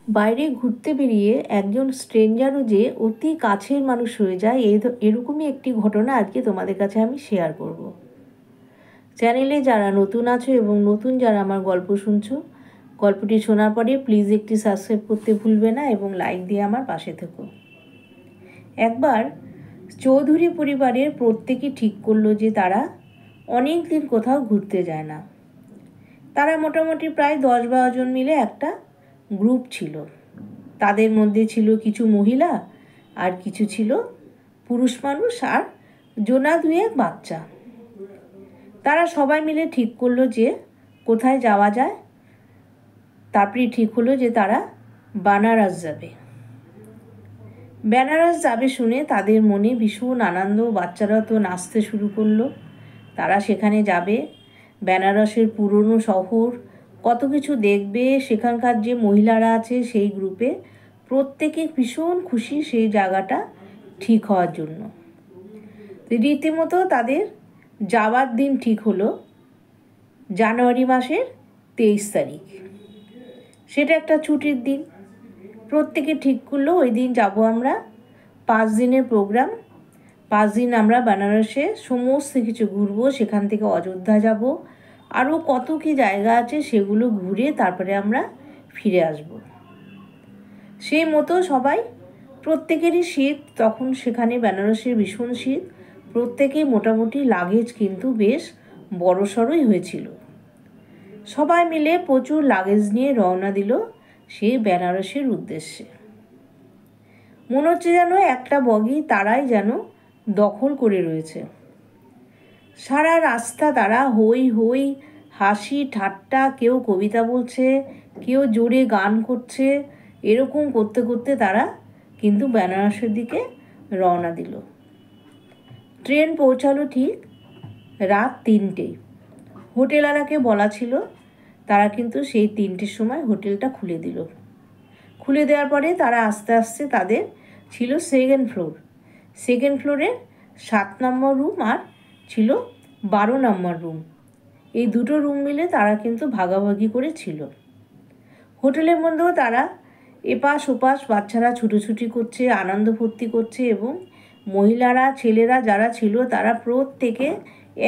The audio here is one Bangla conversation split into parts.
বাইরে ঘুরতে বেরিয়ে একজন স্ট্রেঞ্জারও যে অতি কাছের মানুষ হয়ে যায়, এরকমই একটি ঘটনা আজকে তোমাদের কাছে আমি শেয়ার করব। চ্যানেলে যারা নতুন আছো এবং নতুন যারা আমার গল্প শুনছো, গল্পটি শোনার পরে প্লিজ একটি সাবস্ক্রাইব করতে ভুলবে না এবং লাইক দিয়ে আমার পাশে থেকো। একবার চৌধুরী পরিবারের প্রত্যেকেই ঠিক করলো যে তারা অনেক দিন কোথাও ঘুরতে যায় না। তারা মোটামুটি প্রায় 10-12 জন মিলে একটা গ্রুপ ছিল। তাদের মধ্যে ছিল কিছু মহিলা আর কিছু ছিল পুরুষ মানুষ আর জোনা দুয়েক বাচ্চা। তারা সবাই মিলে ঠিক করলো যে কোথায় যাওয়া যায়। তারপরে ঠিক হলো যে তারা বানারস যাবে। বেনারস যাবে শুনে তাদের মনে ভীষণ আনন্দ। বাচ্চারা তো নাচতে শুরু করলো। তারা সেখানে যাবে, বেনারসের পুরনো শহর কত কিছু দেখবে। সেখানকার যে মহিলারা আছে সেই গ্রুপে প্রত্যেকে ভীষণ খুশি সেই জায়গাটা ঠিক হওয়ার জন্য। রীতিমতো তাদের যাওয়ার দিন ঠিক হলো জানুয়ারি মাসের 23 তারিখ। সেটা একটা ছুটির দিন। প্রত্যেকে ঠিক করলো ওই দিন যাব আমরা। 5 দিনের প্রোগ্রাম। 5 দিন আমরা বেনারসে সমস্ত কিছু ঘুরবো। সেখান থেকে অযোধ্যা যাব, আরও কত কী জায়গা আছে সেগুলো ঘুরে তারপরে আমরা ফিরে আসব। সেই মতো সবাই, প্রত্যেকেরই শীত তখন, সেখানে বেনারসের ভীষণ শীত। প্রত্যেকেই মোটামুটি লাগেজ কিন্তু বেশ বড়সড়ই হয়েছিল। সবাই মিলে প্রচুর লাগেজ নিয়ে রওনা দিল সেই বেনারসের উদ্দেশ্যে। মনে হচ্ছে যেন একটা বগি তারাই যেন দখল করে রয়েছে। সারা রাস্তা তারা হই হই, হাসি ঠাট্টা, কেউ কবিতা বলছে, কেউ জোরে গান করছে। এরকম করতে করতে তারা কিন্তু বেনারসের দিকে রওনা দিল। ট্রেন পৌঁছালো ঠিক রাত 3টেয়। হোটেলওয়ালাকে বলা ছিল, তারা কিন্তু সেই 3টের সময় হোটেলটা খুলে দিল। খুলে দেওয়ার পরে তারা আস্তে আস্তে, তাদের ছিল 2nd ফ্লোর। 2nd ফ্লোরে 7 নম্বর রুম আর ছিল 12 নম্বর রুম। এই দুটো রুম মিলে তারা কিন্তু ভাগাভাগি করে ছিল। হোটেলের মধ্যেও তারা এপাশ ওপাশ বাচ্চারা ছুটোছুটি করছে, আনন্দ ফুর্তি করছে, এবং মহিলারা ছেলেরা যারা ছিল তারা প্রত্যেকে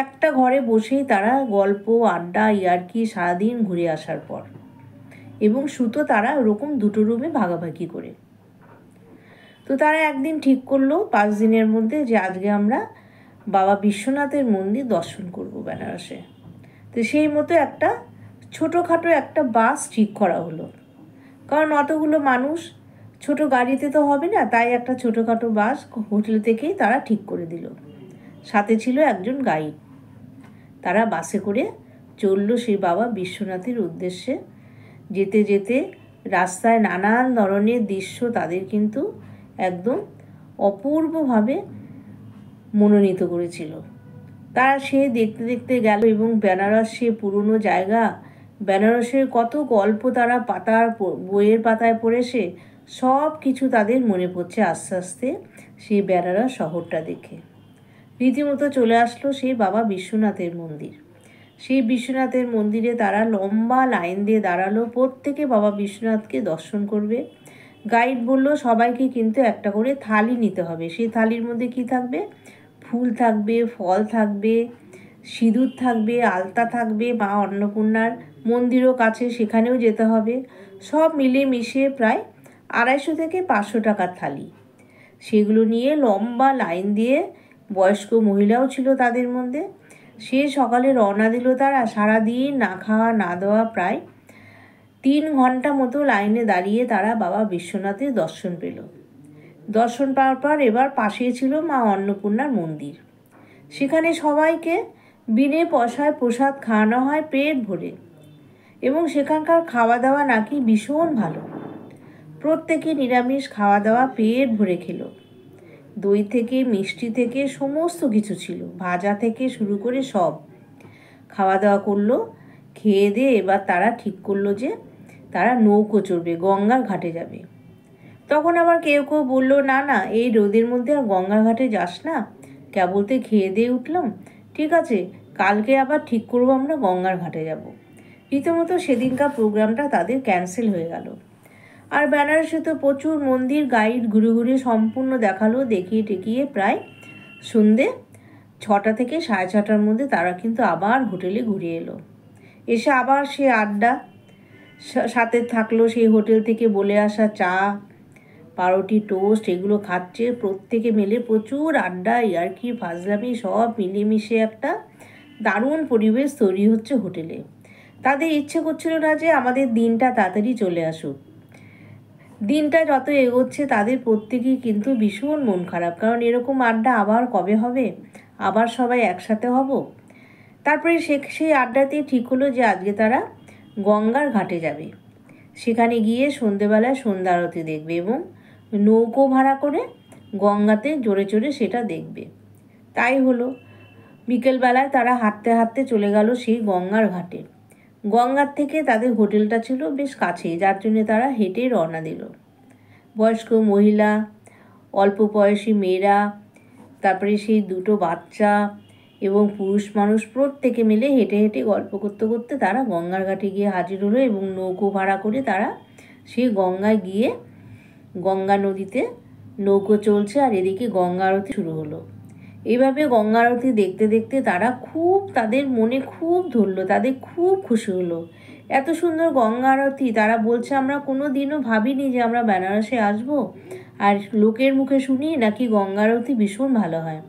একটা ঘরে বসেই তারা গল্প আড্ডা ইয়ার্কি সারাদিন ঘুরে আসার পর, এবং সুতো তারা ওরকম দুটো রুমে ভাগাভাগি করে। তো তারা একদিন ঠিক করলো 5 দিনের মধ্যে যে আজকে আমরা বাবা বিশ্বনাথের মন্দির দর্শন করব বেনারসে। তো সেই মতো একটা ছোটোখাটো একটা বাস ঠিক করা হলো, কারণ অতগুলো মানুষ ছোট গাড়িতে তো হবে না, তাই একটা ছোটোখাটো বাস হোটেল থেকেই তারা ঠিক করে দিল। সাথে ছিল একজন গাইড। তারা বাসে করে চলল সেই বাবা বিশ্বনাথের উদ্দেশ্যে। যেতে যেতে রাস্তায় নানান ধরনের দৃশ্য তাদের কিন্তু একদম অপূর্বভাবে মনোনীত করেছিল। তারা সে দেখতে দেখতে গেল, এবং বেনারস সে পুরনো জায়গা, বেনারসের কত গল্প তারা বইয়ের পাতায় পড়েছে, সব কিছু তাদের মনে পড়ছে আস্তে আস্তে সেই বেনারস শহরটা দেখে। রীতিমতো চলে আসলো সেই বাবা বিশ্বনাথের মন্দির। সেই বিশ্বনাথের মন্দিরে তারা লম্বা লাইন দিয়ে দাঁড়ালো, প্রত্যেকে বাবা বিশ্বনাথকে দর্শন করবে। গাইড বলল সবাইকে কিন্তু একটা করে থালি নিতে হবে। সেই থালির মধ্যে কি থাকবে? ফুল থাকবে, ফল থাকবে, সিঁদুর থাকবে, আলতা থাকবে, মা অন্নপূর্ণার মন্দিরও কাছে, সেখানেও যেতে হবে। সব মিলে মিশিয়ে প্রায় 250 থেকে 500 টাকার থালি। সেগুলো নিয়ে লম্বা লাইন দিয়ে, বয়স্ক মহিলাও ছিল তাদের মধ্যে, সে সকালে রওনা দিল। তারা সারাদিন না খাওয়া না দেওয়া প্রায় 3 ঘন্টা মতো লাইনে দাঁড়িয়ে তারা বাবা বিশ্বনাথের দর্শন পেল। দর্শন পাওয়ার পর এবার পাশেই ছিল মা অন্নপূর্ণার মন্দির। সেখানে সবাইকে বিনে পয়সায় প্রসাদ খাওয়ানো হয় পেট ভরে, এবং সেখানকার খাওয়া দাওয়া নাকি ভীষণ ভালো। প্রত্যেকে নিরামিষ খাওয়া দাওয়া পেট ভরে খেলো। দই থেকে মিষ্টি থেকে সমস্ত কিছু ছিল, ভাজা থেকে শুরু করে সব খাওয়া দাওয়া করলো। খেয়ে দিয়ে এবার তারা ঠিক করলো যে তারা নৌকো চড়বে, গঙ্গার ঘাটে যাবে। তখন আবার কেউ কেউ বললো, না না, এই রোদের মধ্যে আর গঙ্গার ঘাটে যাস না, কেবলতে খেয়ে দিয়ে উঠলাম, ঠিক আছে কালকে আবার ঠিক করবো আমরা গঙ্গার ঘাটে যাব। রীতিমতো সেদিনকার প্রোগ্রামটা তাদের ক্যান্সেল হয়ে গেল। আর বেনারসে তো প্রচুর মন্দির, গাইড ঘুরে ঘুরে সম্পূর্ণ দেখালো, দেখিয়ে টেকিয়ে প্রায় সন্ধে 6টা থেকে 6:30টার মধ্যে তারা কিন্তু আবার হোটেলে ঘুরে এলো। এসে আবার সে আড্ডা, সাথে থাকলো সেই হোটেল থেকে বলে আসা চা, পাউরুটি, টোস্ট, এগুলো খাচ্ছে। প্রত্যেকে মিলে প্রচুর আড্ডা, ইয়ার্কি, ফাজলামি সব মিলেমিশে একটা দারুণ পরিবেশ তৈরি হচ্ছে হোটেলে। তাদের ইচ্ছে করছিল না যে আমাদের দিনটা তাড়াতাড়ি চলে আসুক। দিনটা যত এগোচ্ছে তাদের প্রত্যেকেই কিন্তু ভীষণ মন খারাপ, কারণ এরকম আড্ডা আবার কবে হবে, আবার সবাই একসাথে হব। তারপরে সেই আড্ডাতে ঠিক হলো যে আজকে তারা গঙ্গার ঘাটে যাবে। সেখানে গিয়ে সন্ধেবেলায় সন্ধ্যা আরতি দেখবে এবং নৌকো ভাড়া করে গঙ্গাতে জোরে জোরে সেটা দেখবে। তাই হলো, বিকেলবেলায় তারা হাঁটতে হাঁটতে চলে গেল সেই গঙ্গার ঘাটে। গঙ্গার থেকে তাদের হোটেলটা ছিল বেশ কাছেই, যার জন্য তারা হেঁটে রওনা দিল। বয়স্ক মহিলা, অল্প বয়সী মেয়েরা, তারপরে সেই 2টো বাচ্চা এবং পুরুষ মানুষ প্রত্যেকে মিলে হেঁটে হেঁটে গল্প করতে করতে তারা গঙ্গার ঘাটে গিয়ে হাজির হলো এবং নৌকো ভাড়া করে তারা সেই গঙ্গায় গিয়ে গঙ্গা নদীতে নৌকো চলছে আর এদিকে গঙ্গা আরতি শুরু হলো। এইভাবে গঙ্গা আরতি দেখতে দেখতে তারা তাদের মনে খুব ধরলো, তাদের খুব খুশি হলো। এত সুন্দর গঙ্গা আরতি, তারা বলছে আমরা কোনো দিনও ভাবিনি যে আমরা বেনারসে আসবো, আর লোকের মুখে শুনি নাকি গঙ্গা আরতি ভীষণ ভালো হয়।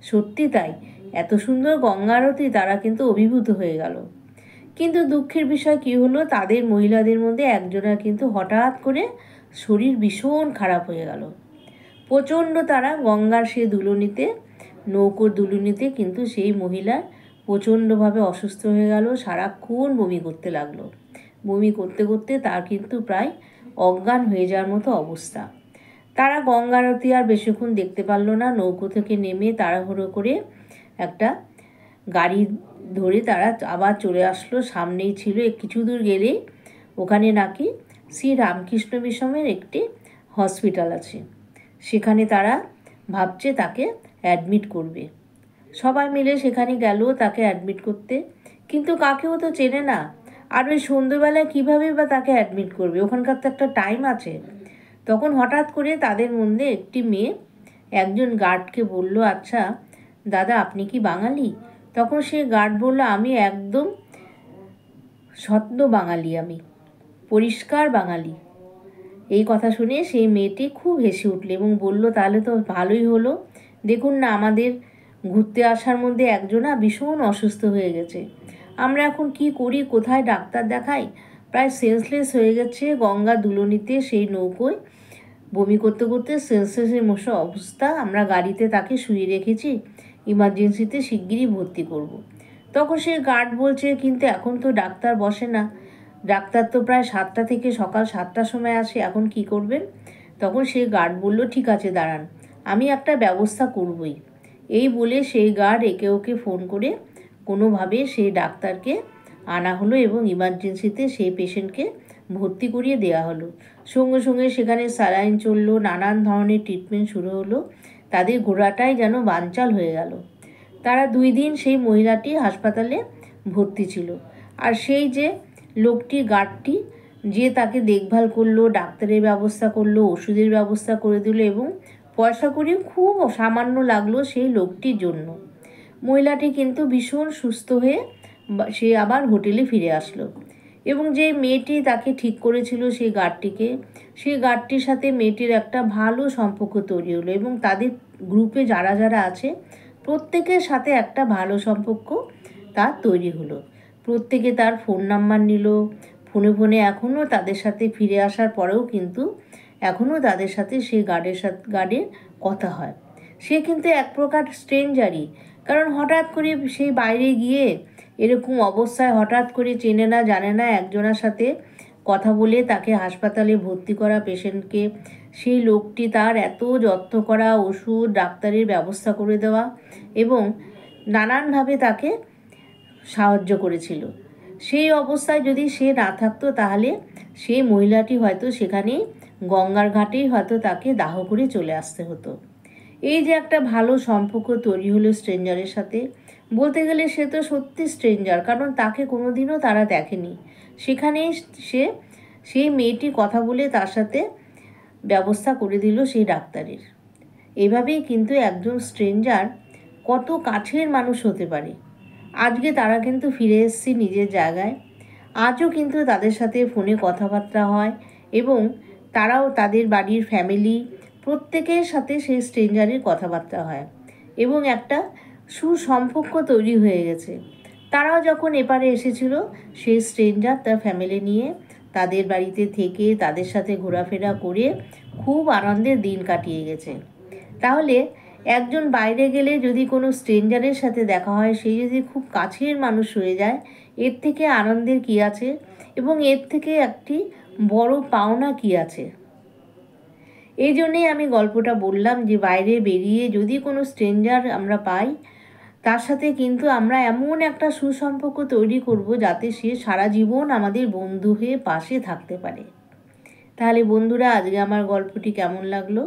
সত্যি তাই, এত সুন্দর গঙ্গা আরতি তারা কিন্তু অভিভূত হয়ে গেল। কিন্তু দুঃখের বিষয় কী হলো, তাদের মহিলাদের মধ্যে একজনের কিন্তু হঠাৎ করে শরীর ভীষণ খারাপ হয়ে গেল। প্রচণ্ড তারা গঙ্গার সেই দুলুনিতে, নৌকোর দুলুনিতে কিন্তু সেই মহিলা প্রচণ্ডভাবে অসুস্থ হয়ে গেল, সারাক্ষণ বমি করতে লাগলো। বমি করতে করতে তার কিন্তু প্রায় অজ্ঞান হয়ে যাওয়ার মতো অবস্থা। তারা গঙ্গা আরতি আর বেশিক্ষণ দেখতে পারলো না। নৌকো থেকে নেমে তাড়াহুড়ো করে একটা গাড়ি ধরে তারা আবার চলে আসলো। সামনেই ছিল, কিছু দূর গেলেই ওখানে নাকি শ্রী রামকৃষ্ণ মিশনের একটি হসপিটাল আছে। সেখানে তারা ভাবছে তাকে অ্যাডমিট করবে। সবাই মিলে সেখানে গেল তাকে অ্যাডমিট করতে, কিন্তু কাকেও তো চেনে না। আর ওই সন্ধ্যেবেলায় কীভাবে বা তাকে অ্যাডমিট করবে, ওখানকার তো একটা টাইম আছে। তখন হঠাৎ করে তাদের মধ্যে একটি মেয়ে একজন গার্ডকে বলল, আচ্ছা দাদা আপনি কি বাঙালি? তখন সে গার্ড বলল, আমি একদম সদ্য বাঙালি, আমি পরিষ্কার বাঙালি। এই কথা শুনে সেই মেয়েটি খুব হেসে উঠল এবং বলল, তাহলে তো ভালোই হলো, দেখুন না আমাদের ঘুরতে আসার মধ্যে একজনা ভীষণ অসুস্থ হয়ে গেছে, আমরা এখন কি করি, কোথায় ডাক্তার দেখাই, প্রায় সেন্সলেস হয়ে গেছে গঙ্গা দুলনিতে সেই নৌকোয়, বমি করতে করতে সেন্সলেসের মতো অবস্থা, আমরা গাড়িতে তাকে শুয়ে রেখেছি, ইমার্জেন্সিতে শিগগিরই ভর্তি করব। তখন সে গার্ড বলছে, কিন্তু এখন তো ডাক্তার বসে না, ডাক্তার তো প্রায় 7টা থেকে সকাল 7টার সময় আসে, এখন কি করবেন? তখন সেই গার্ড বলল, ঠিক আছে দাঁড়ান, আমি একটা ব্যবস্থা করবই। এই বলে সেই গার্ড একে ওকে ফোন করে কোনোভাবে সেই ডাক্তারকে আনা হলো এবং ইমার্জেন্সিতে সেই পেশেন্টকে ভর্তি করিয়ে দেওয়া হলো। সঙ্গে সঙ্গে সেখানে স্যালাইন চললো, নানান ধরনের ট্রিটমেন্ট শুরু হলো। তাদের ঘোড়াটাই যেন বানচাল হয়ে গেল। তারা 2 দিন সেই মহিলাটি হাসপাতালে ভর্তি ছিল। আর সেই যে লোকটি, গার্ডটি, যে তাকে দেখভাল করলো, ডাক্তারের ব্যবস্থা করলো, ওষুধের ব্যবস্থা করে দিল এবং পয়সা করিও খুব সামান্য লাগলো সেই লোকটির জন্য। মহিলাটি কিন্তু ভীষণ সুস্থ হয়ে সে আবার হোটেলে ফিরে আসলো এবং যে মেয়েটি তাকে ঠিক করেছিল সেই গার্ডটিকে, সেই গার্ডটির সাথে মেয়েটির একটা ভালো সম্পর্ক তৈরি হলো এবং তাদের গ্রুপে যারা যারা আছে প্রত্যেকের সাথে একটা ভালো সম্পর্ক তার তৈরি হলো। প্রত্যেকে তার ফোন নাম্বার নিল, ফোনে ফোনে এখনও তাদের সাথে ফিরে আসার পরেও কিন্তু এখনও তাদের সাথে সেই গার্ডের কথা হয়। সে কিন্তু এক প্রকার স্ট্রেঞ্জারই, কারণ হঠাৎ করে সেই বাইরে গিয়ে এরকম অবস্থায় হঠাৎ করে চেনে না জানে না একজনের সাথে কথা বলে তাকে হাসপাতালে ভর্তি করা পেশেন্টকে, সেই লোকটি তার এত যত্ন করা, ওষুধ ডাক্তারের ব্যবস্থা করে দেওয়া এবং নানানভাবে তাকে সাহায্য করেছিল। সেই অবস্থায় যদি সে না থাকতো তাহলে সেই মহিলাটি হয়তো সেখানে গঙ্গার ঘাটেই হয়তো তাকে দাহ করে চলে আসতে হতো। এই যে একটা ভালো সম্পর্ক তৈরি হলো স্ট্রেঞ্জারের সাথে, বলতে গেলে সে তো সত্যি স্ট্রেঞ্জার, কারণ তাকে কোনো দিনও তারা দেখেনি। সেখানেই সে সেই মেয়েটি কথা বলে তার সাথে ব্যবস্থা করে দিল সেই ডাক্তারের। এভাবেই কিন্তু একজন স্ট্রেঞ্জার কত কাছের মানুষ হতে পারে। আজকে তারা কিন্তু ফিরে এসেছে নিজের জায়গায়। আজও কিন্তু তাদের সাথে ফোনে কথাবার্তা হয় এবং তারাও তাদের বাড়ির ফ্যামিলি প্রত্যেকের সাথে সেই স্ট্রেঞ্জারের কথাবার্তা হয় এবং একটা সুসম্পর্ক তৈরি হয়ে গেছে। তারাও যখন এপারে এসেছিল, সেই স্ট্রেঞ্জার তার ফ্যামিলি নিয়ে তাদের বাড়িতে থেকে তাদের সাথে ঘোরাফেরা করে খুব আনন্দের দিন কাটিয়ে গেছে। তাহলে একজন বাইরে গেলে যদি কোনো স্ট্রেঞ্জারের সাথে দেখা হয়, সেই যদি খুব কাছের মানুষ হয়ে যায়, এর থেকে আনন্দের কী আছে এবং এর থেকে একটি বড় পাওনা কী আছে? এই জন্যেই আমি গল্পটা বললাম যে বাইরে বেরিয়ে যদি কোনো স্ট্রেঞ্জার আমরা পাই, তার সাথে কিন্তু আমরা এমন একটা সুসম্পর্ক তৈরি করব যাতে সে সারা জীবন আমাদের বন্ধু হয়ে পাশে থাকতে পারে। তাহলে বন্ধুরা, আজকে আমার গল্পটি কেমন লাগলো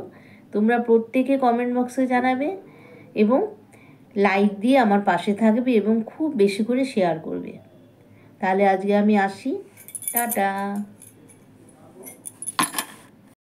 তোমরা প্রত্যেকে কমেন্ট বক্সে জানাবে এবং লাইক দিয়ে আমার পাশে থাকবে এবং খুব বেশি করে শেয়ার করবে। তাহলে আজকে আমি আসি, টাটা।